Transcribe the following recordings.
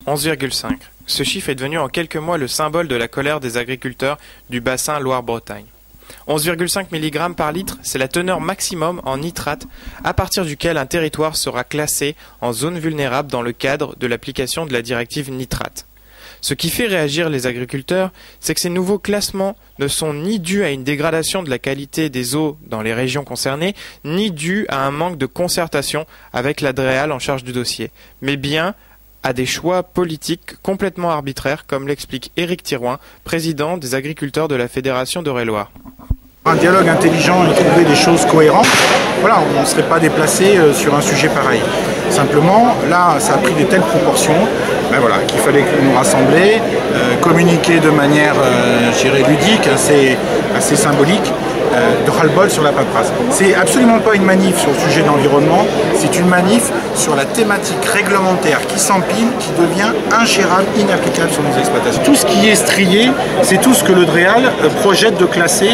11,5. Ce chiffre est devenu en quelques mois le symbole de la colère des agriculteurs du bassin Loire-Bretagne. 11,5 mg par litre, c'est la teneur maximum en nitrate à partir duquel un territoire sera classé en zone vulnérable dans le cadre de l'application de la directive nitrate. Ce qui fait réagir les agriculteurs, c'est que ces nouveaux classements ne sont ni dus à une dégradation de la qualité des eaux dans les régions concernées, ni dus à un manque de concertation avec la DREAL en charge du dossier, mais bien à des choix politiques complètement arbitraires, comme l'explique Éric Thirouin, président des agriculteurs de la Fédération d'Eure-et-Loir. Un dialogue intelligent et trouver des choses cohérentes, voilà, on ne serait pas déplacé sur un sujet pareil. Simplement, là, ça a pris de telles proportions qu'il fallait nous rassembler, communiquer de manière, je dirais, ludique, assez symbolique, de ras-le-bol sur la paperasse. C'est absolument pas une manif sur le sujet de l'environnement, c'est une manif sur la thématique réglementaire qui s'empile, qui devient ingérable, inapplicable sur nos exploitations. Tout ce qui est strié, c'est tout ce que le DREAL projette de classer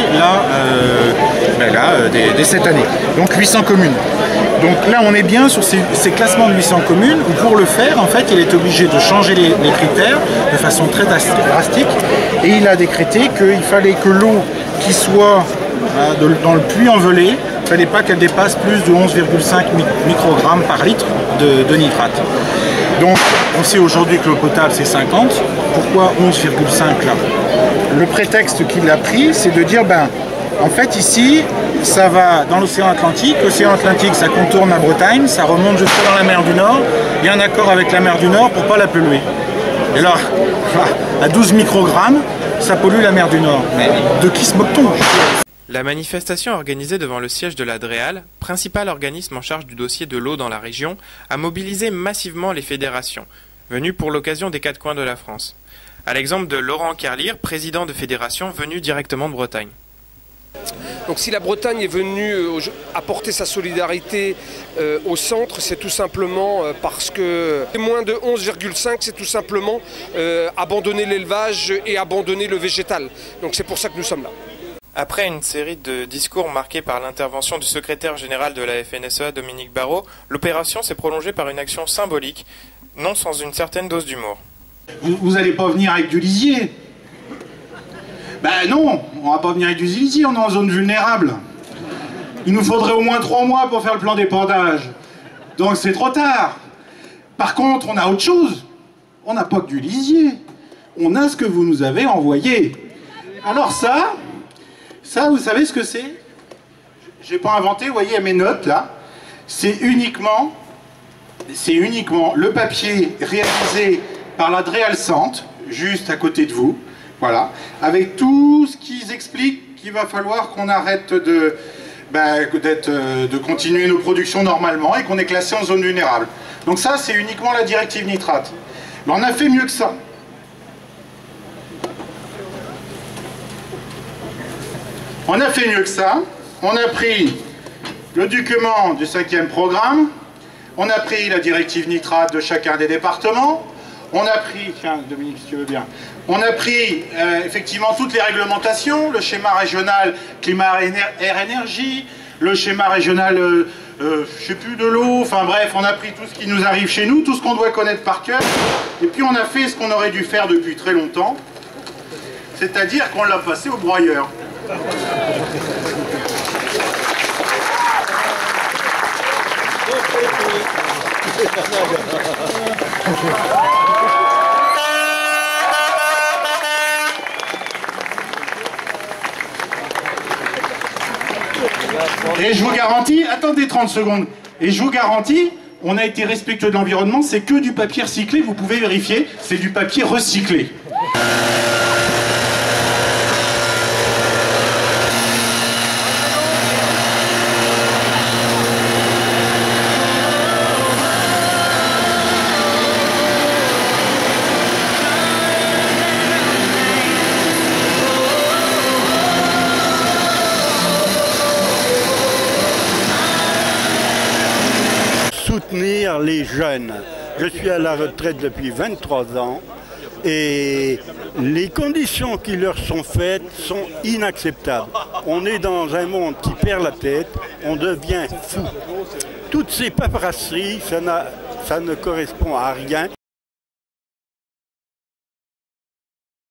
dès cette année. Donc 800 communes. Donc là, on est bien sur ces classements de 800 communes où pour le faire, en fait, il est obligé de changer les critères de façon très drastique et il a décrété qu'il fallait que l'eau qui soit dans le puits envelé, il ne fallait pas qu'elle dépasse plus de 11,5 microgrammes par litre de nitrate. Donc on sait aujourd'hui que l'eau potable c'est 50, pourquoi 11,5 là? Le prétexte qu'il a pris, c'est de dire en fait ici, ça va dans l'océan Atlantique ça contourne la Bretagne, ça remonte jusqu'à dans la mer du Nord, il y a un accord avec la mer du Nord pour ne pas la polluer. Et là, à 12 microgrammes, ça pollue la mer du Nord. Mais de qui se moque-t-on ? La manifestation organisée devant le siège de la DREAL, principal organisme en charge du dossier de l'eau dans la région, a mobilisé massivement les fédérations, venues pour l'occasion des quatre coins de la France. À l'exemple de Laurent Carlier, président de fédération venu directement de Bretagne. Donc si la Bretagne est venue apporter sa solidarité au centre, c'est tout simplement parce que moins de 11,5, c'est tout simplement abandonner l'élevage et abandonner le végétal. Donc c'est pour ça que nous sommes là. Après une série de discours marqués par l'intervention du secrétaire général de la FNSEA, Dominique Barrault, l'opération s'est prolongée par une action symbolique, non sans une certaine dose d'humour. Vous n'allez pas venir avec du lisier? Non, on va pas venir avec du lisier, on est en zone vulnérable. Il nous faudrait au moins 3 mois pour faire le plan d'épandage. Donc c'est trop tard. Par contre, on a autre chose. On n'a pas que du lisier. On a ce que vous nous avez envoyé. Alors ça, vous savez ce que c'est? J'ai pas inventé, vous voyez mes notes là. C'est uniquement le papier réalisé par la DREAL Centre, juste à côté de vous. Voilà, avec tout ce qu'ils expliquent qu'il va falloir qu'on arrête de continuer nos productions normalement et qu'on est classé en zone vulnérable. Donc ça, c'est uniquement la directive nitrate. Mais on a fait mieux que ça. On a fait mieux que ça. On a pris le document du 5e programme. On a pris la directive nitrate de chacun des départements. On a pris, tiens Dominique si tu veux bien, on a pris effectivement toutes les réglementations, le schéma régional climat, air, énergie, le schéma régional, je sais plus, de l'eau, enfin bref, on a pris tout ce qui nous arrive chez nous, tout ce qu'on doit connaître par cœur, et puis on a fait ce qu'on aurait dû faire depuis très longtemps, c'est-à-dire qu'on l'a passé au broyeur. Et je vous garantis, attendez 30 secondes, et je vous garantis, on a été respectueux de l'environnement, c'est que du papier recyclé, vous pouvez vérifier, c'est du papier recyclé. Soutenir les jeunes. Je suis à la retraite depuis 23 ans et les conditions qui leur sont faites sont inacceptables. On est dans un monde qui perd la tête, on devient fou. Toutes ces paperasseries, ça ne correspond à rien.